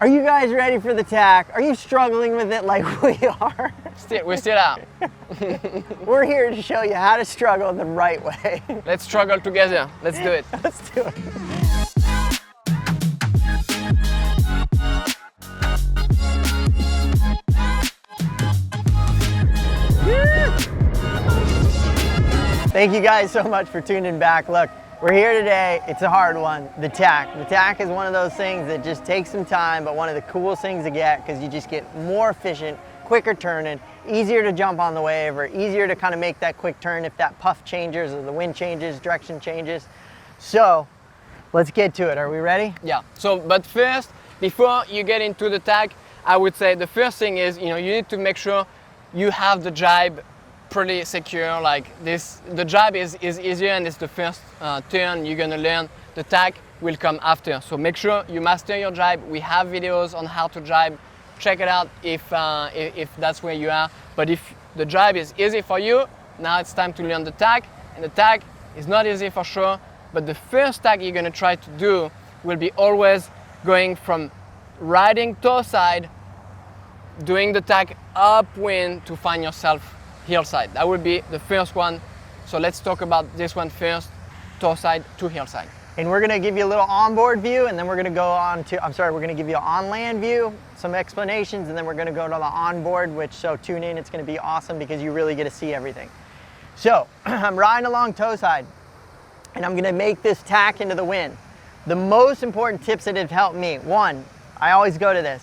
Are you guys ready for the tack? Are you struggling with it like we are? We're still out. We're here to show you how to struggle the right way. Let's struggle together. Let's do it. Let's do it. Thank you guys so much for tuning back. Look, we're here today. It's a hard one, the tack. The tack is one of those things that just takes some time, but one of the coolest things to get because you just get more efficient, quicker turning, easier to jump on the wave, or easier to kind of make that quick turn if that puff changes or the wind changes, direction changes. So let's get to it. Are we ready? Yeah. So, but first, before you get into the tack, I would say the first thing is, you need to make sure you have the jibe pretty secure. Like this, the jibe is easier and it's the first turn you're gonna learn. The tack will come after. So make sure you master your jibe. We have videos on how to jibe. Check it out if that's where you are. But if the jibe is easy for you, now it's time to learn the tack. And the tack is not easy for sure, but the first tack you're gonna try to do will be always going from riding toe side, doing the tack upwind to find yourself hillside. That would be the first one. So let's talk about this one first, toe side to hillside. And we're gonna give you a little onboard view, and then we're gonna go on to, we're gonna give you an on-land view, some explanations, and then we're gonna go to the onboard, so tune in, it's gonna be awesome because you really get to see everything. So, I'm riding along toe side, and I'm gonna make this tack into the wind. The most important tips that have helped me, one, I always go to this,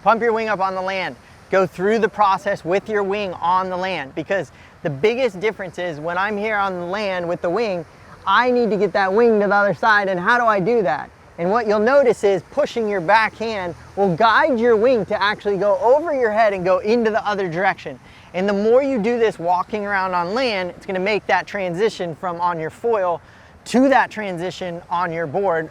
pump your wing up on the land. Go through the process with your wing on the land, because the biggest difference is when I'm here on the land with the wing, I need to get that wing to the other side, and how do I do that? And what you'll notice is pushing your backhand will guide your wing to actually go over your head and go into the other direction. And the more you do this walking around on land, it's gonna make that transition from on your foil to that transition on your board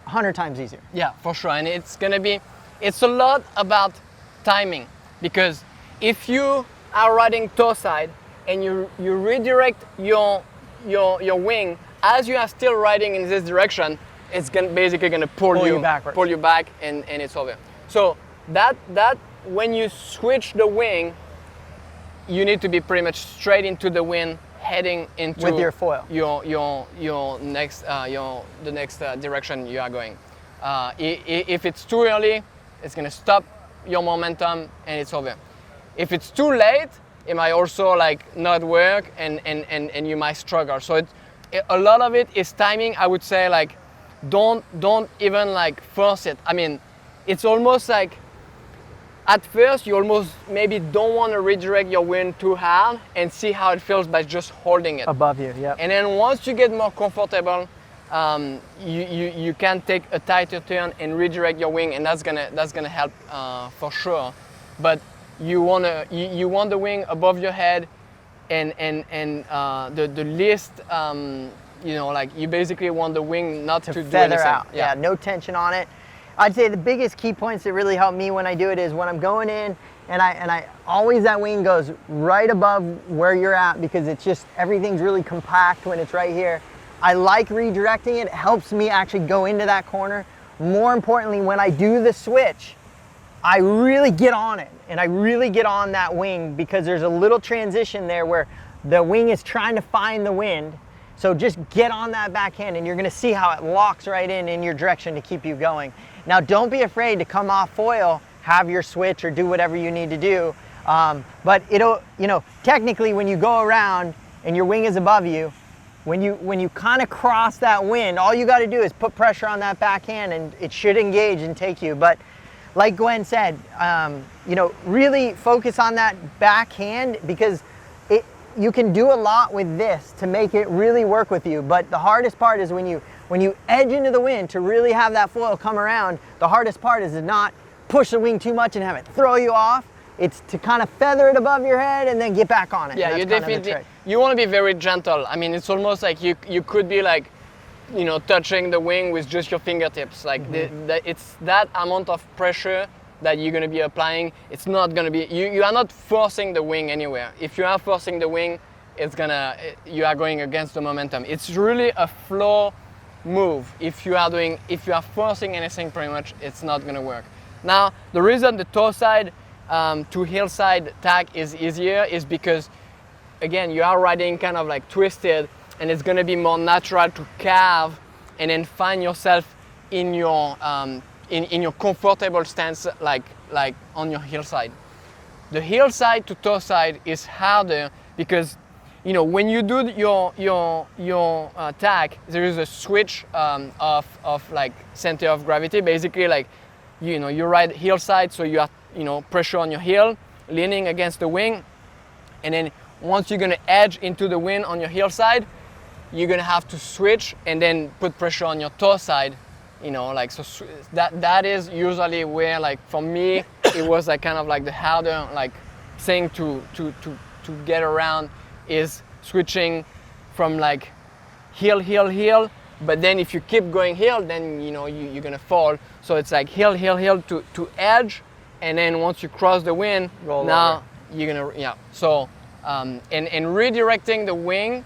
100 times easier. Yeah, for sure. And it's a lot about timing. Because if you are riding toe side and you redirect your wing as you are still riding in this direction, it's basically going to pull you back, and it's over. So that when you switch the wing, you need to be pretty much straight into the wind, heading into with your foil. Your next the next direction you are going. If it's too early, it's going to stop your momentum and it's over. If it's too late, it might also not work and you might struggle. So a lot of it is timing. I would say don't even force it. I mean, it's almost like at first you almost maybe don't want to redirect your wind too hard and see how it feels by just holding it above you. Yeah. And then once you get more comfortable, you can take a tighter turn and redirect your wing, and that's gonna help for sure. But you want the wing above your head, and the least you basically want the wing not to do feather anything. out. Yeah, no tension on it. I'd say the biggest key points that really help me when I do it is when I'm going in, and I always, that wing goes right above where you're at, because it's just everything's really compact when it's right here. I like redirecting it. It helps me actually go into that corner. More importantly, when I do the switch, I really get on it, and I really get on that wing, because there's a little transition there where the wing is trying to find the wind. So just get on that backhand, and you're gonna see how it locks right in your direction to keep you going. Now, don't be afraid to come off foil, have your switch, or do whatever you need to do. But it'll, technically when you go around and your wing is above you, when you kind of cross that wind, all you got to do is put pressure on that backhand, and it should engage and take you. But like Gwen said, really focus on that backhand, because you can do a lot with this to make it really work with you. But the hardest part is when you edge into the wind to really have that foil come around. The hardest part is to not push the wing too much and have it throw you off. It's to kind of feather it above your head and then get back on it. Yeah, you want to be very gentle. I mean, it's almost like you could be touching the wing with just your fingertips. It's that amount of pressure that you're going to be applying. It's not going to be, you are not forcing the wing anywhere. If you are forcing the wing, you are going against the momentum. It's really a flow move. If you are forcing anything, pretty much it's not gonna work. Now, the reason the toe side to heel side tack is easier is because, again, you are riding kind of like twisted, and it's gonna be more natural to carve and then find yourself in your comfortable stance, like on your heel side. The heel side to toe side is harder because, you know, when you do your tack, there is a switch of like center of gravity. Basically, like, you know, you ride heel side, so you have, you know, pressure on your heel, leaning against the wing, and then once you're gonna edge into the wind on your heel side, you're gonna have to switch and then put pressure on your toe side. You know, like, so that is usually where, like, for me, it was like kind of like the harder like thing to get around, is switching from like heel, but then if you keep going heel, then, you know, you're gonna fall. So it's like heel to edge, and then once you cross the wind, roll now over. You're gonna, yeah. So and redirecting the wing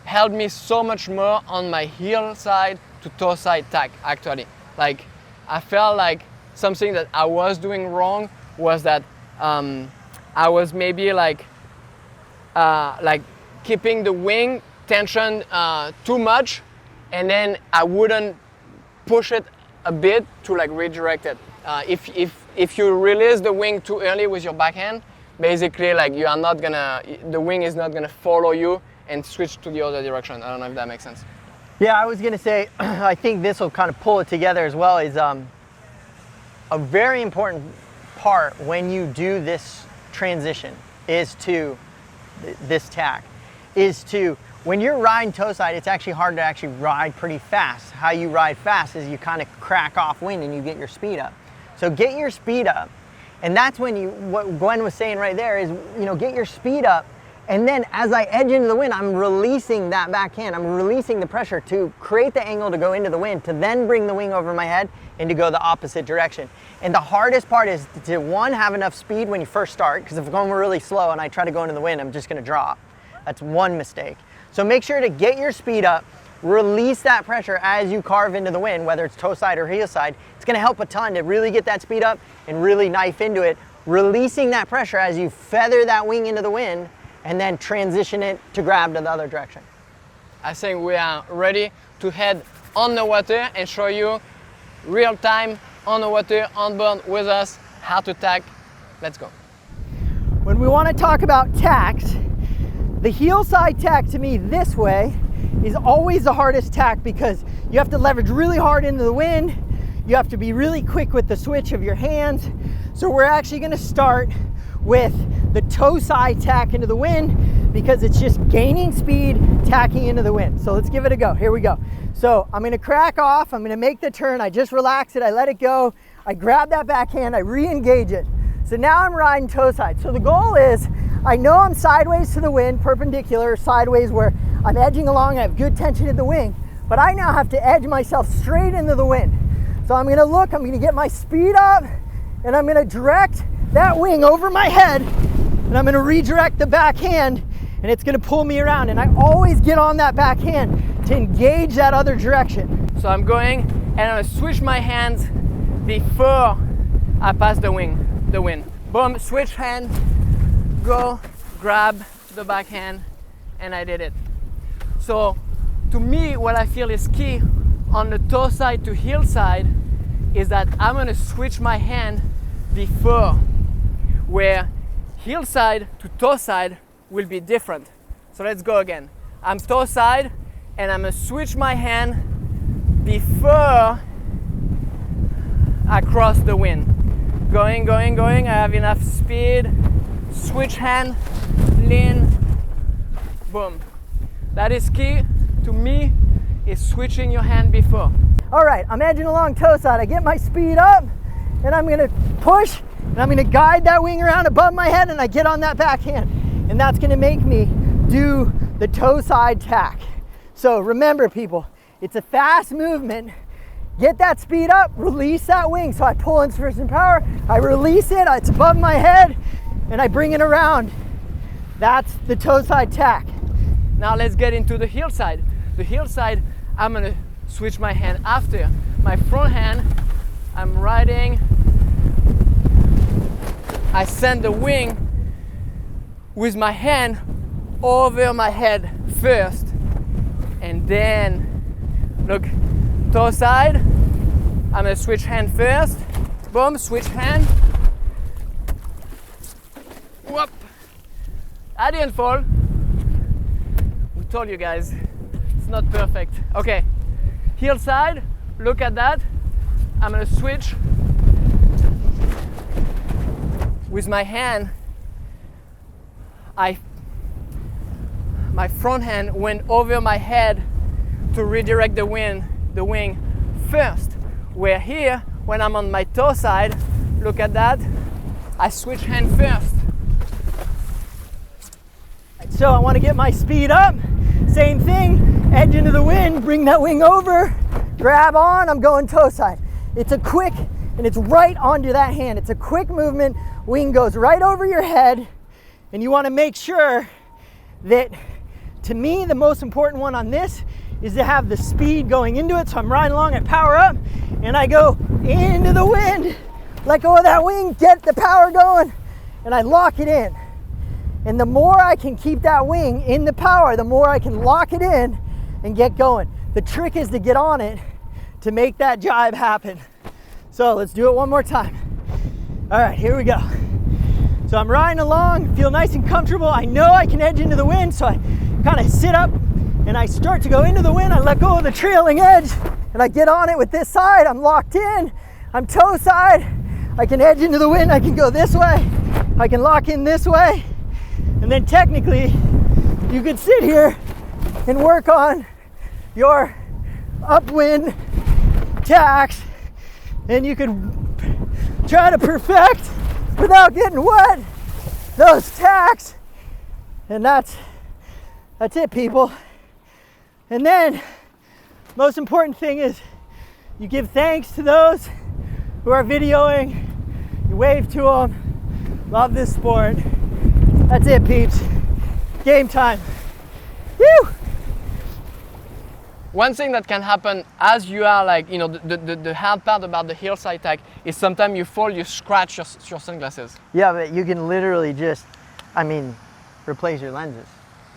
helped me so much more on my heel side to toe side tack, actually. Like, I felt like something that I was doing wrong was that I was maybe like keeping the wing tension too much, and then I wouldn't push it a bit to like redirect it. If you release the wing too early with your backhand, basically, like, the wing is not gonna follow you and switch to the other direction. I don't know if that makes sense. Yeah, I was gonna say, I think this will kind of pull it together as well, is a very important part when you do this transition is to this tack, is to, when you're riding toe side, it's actually hard to actually ride pretty fast. How you ride fast is you kind of crack off wind and you get your speed up. So get your speed up, and that's when what Gwen was saying right there is, you know, get your speed up. And then as I edge into the wind, I'm releasing that backhand. I'm releasing the pressure to create the angle to go into the wind, to then bring the wing over my head and to go the opposite direction. And the hardest part is to, one, have enough speed when you first start, because if I'm going really slow and I try to go into the wind, I'm just gonna drop. That's one mistake. So make sure to get your speed up, release that pressure as you carve into the wind, whether it's toe side or heel side. It's gonna help a ton to really get that speed up and really knife into it, releasing that pressure as you feather that wing into the wind, and then transition it to grab to the other direction. I think we are ready to head on the water and show you real time on the water, on board with us, how to tack. Let's go. When we want to talk about tacks, the heel side tack to me this way is always the hardest tack, because you have to leverage really hard into the wind. You have to be really quick with the switch of your hands. So we're actually going to start with the toe side tack into the wind, because it's just gaining speed, tacking into the wind. So let's give it a go. Here we go. So I'm gonna crack off, I'm gonna make the turn, I just relax it, I let it go, I grab that backhand, I re-engage it. So now I'm riding toe side. So the goal is, I know I'm sideways to the wind, perpendicular, sideways where I'm edging along, I have good tension in the wing, but I now have to edge myself straight into the wind. So I'm gonna look, I'm gonna get my speed up, and I'm gonna direct that wing over my head, and I'm gonna redirect the backhand, and it's gonna pull me around. And I always get on that backhand to engage that other direction. So I'm going, and I'm gonna switch my hands before I pass the wind. Boom, switch hand, go, grab the backhand, and I did it. So to me, what I feel is key on the toe side to heel side is that I'm gonna switch my hand before, where heel side to toe side will be different. So let's go again. I'm toe side, and I'm gonna switch my hand before I cross the wind. Going, I have enough speed, switch hand, lean, boom. That is key to me, is switching your hand before. All right, I'm edging along toe side, I get my speed up, and I'm gonna push, and I'm gonna guide that wing around above my head, and I get on that backhand. And that's gonna make me do the toe side tack. So remember, people, it's a fast movement. Get that speed up, release that wing. So I pull in for some power, I release it, it's above my head, and I bring it around. That's the toe side tack. Now let's get into the heel side. The heel side, I'm gonna switch my hand after. My front hand, I'm riding. I send the wing with my hand over my head first, and then look, toe side. I'm gonna switch hand first. Boom, switch hand. Whoop. I didn't fall. We told you guys, it's not perfect. Okay, heel side, look at that. I'm gonna switch with my hand. My front hand went over my head to redirect the wing first. Where here, when I'm on my toe side, look at that, I switch hand first. So I want to get my speed up. Same thing, edge into the wind, bring that wing over, grab on, I'm going toe side. It's a quick, and it's right onto that hand. It's a quick movement, wing goes right over your head, and you want to make sure that, to me, the most important one on this is to have the speed going into it. So I'm riding along, I power up, and I go into the wind, let go of that wing, get the power going, and I lock it in. And the more I can keep that wing in the power, the more I can lock it in and get going. The trick is to get on it to make that jibe happen. So let's do it one more time. All right, here we go. So I'm riding along, feel nice and comfortable. I know I can edge into the wind, so I kind of sit up and I start to go into the wind. I let go of the trailing edge and I get on it with this side. I'm locked in, I'm toe side. I can edge into the wind, I can go this way. I can lock in this way. And then technically, you could sit here and work on your upwind tacks, and you could try to perfect without getting wet those tacks. And that's it, people. And then, most important thing is you give thanks to those who are videoing, you wave to them. Love this sport. That's it, peeps. Game time. Woo! One thing that can happen as you are like, you know, the hard part about the hillside tack is sometimes you fall, you scratch your sunglasses. Yeah, but you can literally just, replace your lenses.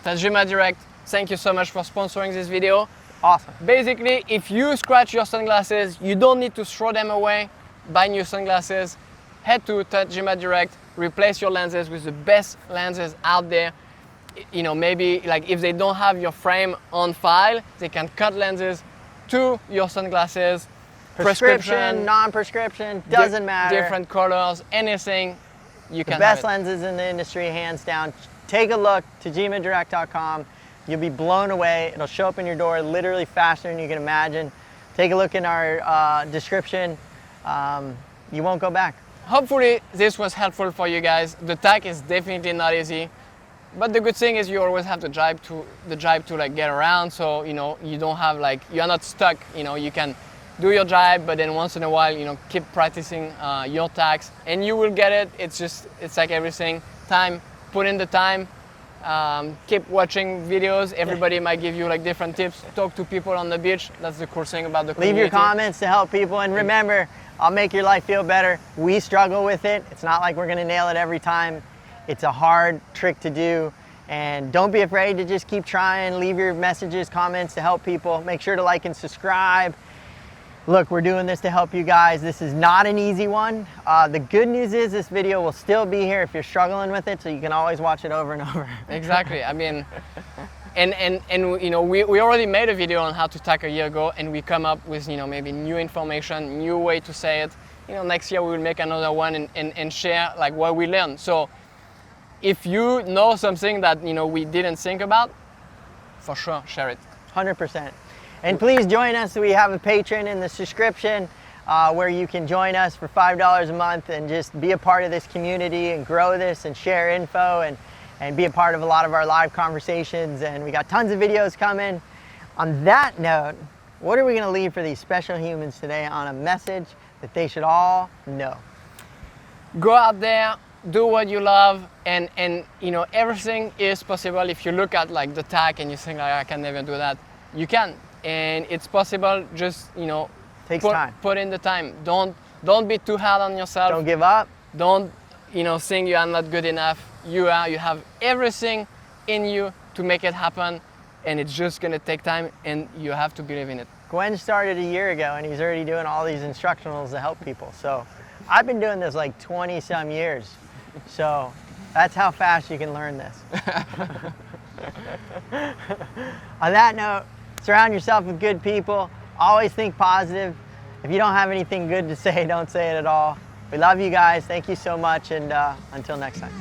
Tajima Direct, thank you so much for sponsoring this video. Awesome. Basically, if you scratch your sunglasses, you don't need to throw them away, buy new sunglasses, head to Tajima Direct, replace your lenses with the best lenses out there. You know, maybe like if they don't have your frame on file, they can cut lenses to your sunglasses. Prescription, non-prescription, doesn't matter. Different colors, anything you can The best have it. lenses in the industry, hands down. Take a look, tajimadirect.com. You'll be blown away. It'll show up in your door literally faster than you can imagine. Take a look in our description. You won't go back. Hopefully this was helpful for you guys. The tack is definitely not easy, but the good thing is you always have the jibe to like get around. So you know you don't have like you're not stuck. You know you can do your jibe, but then once in a while keep practicing your tacks, and you will get it. It's like everything. Time, put in the time. Keep watching videos. Everybody might give you like different tips. Talk to people on the beach. That's the cool thing about the community. Leave your comments to help people, and remember, I'll make your life feel better. We struggle with it. It's not like we're gonna nail it every time. It's a hard trick to do, and don't be afraid to just keep trying. Leave your messages, comments to help people. Make sure to like and subscribe. Look, we're doing this to help you guys. This is not an easy one. The good news is this video will still be here if you're struggling with it, so you can always watch it over and over. Exactly. I mean, and we already made a video on how to tack a year ago, and we come up with maybe new information, new way to say it. Next year we will make another one and share like what we learned. So if you know something that we didn't think about, for sure share it. 100%. And please join us. We have a Patreon in the description where you can join us for $5 a month and just be a part of this community and grow this and share info and be a part of a lot of our live conversations. And we got tons of videos coming. On that note, what are we going to leave for these special humans today on a message that they should all know? Go out there, do what you love, and everything is possible. If you look at like the tack and you think like, I can never do that, you can. and it's possible. Just Takes time. put in the time. Don't be too hard on yourself. Don't give up. Don't think you are not good enough. You have everything in you to make it happen, and it's just gonna take time, and you have to believe in it. Gwen started a year ago and he's already doing all these instructionals to help people. So I've been doing this like 20 some years. So that's how fast you can learn this. On that note, surround yourself with good people. Always think positive. If you don't have anything good to say, don't say it at all. We love you guys. Thank you so much, and until next time.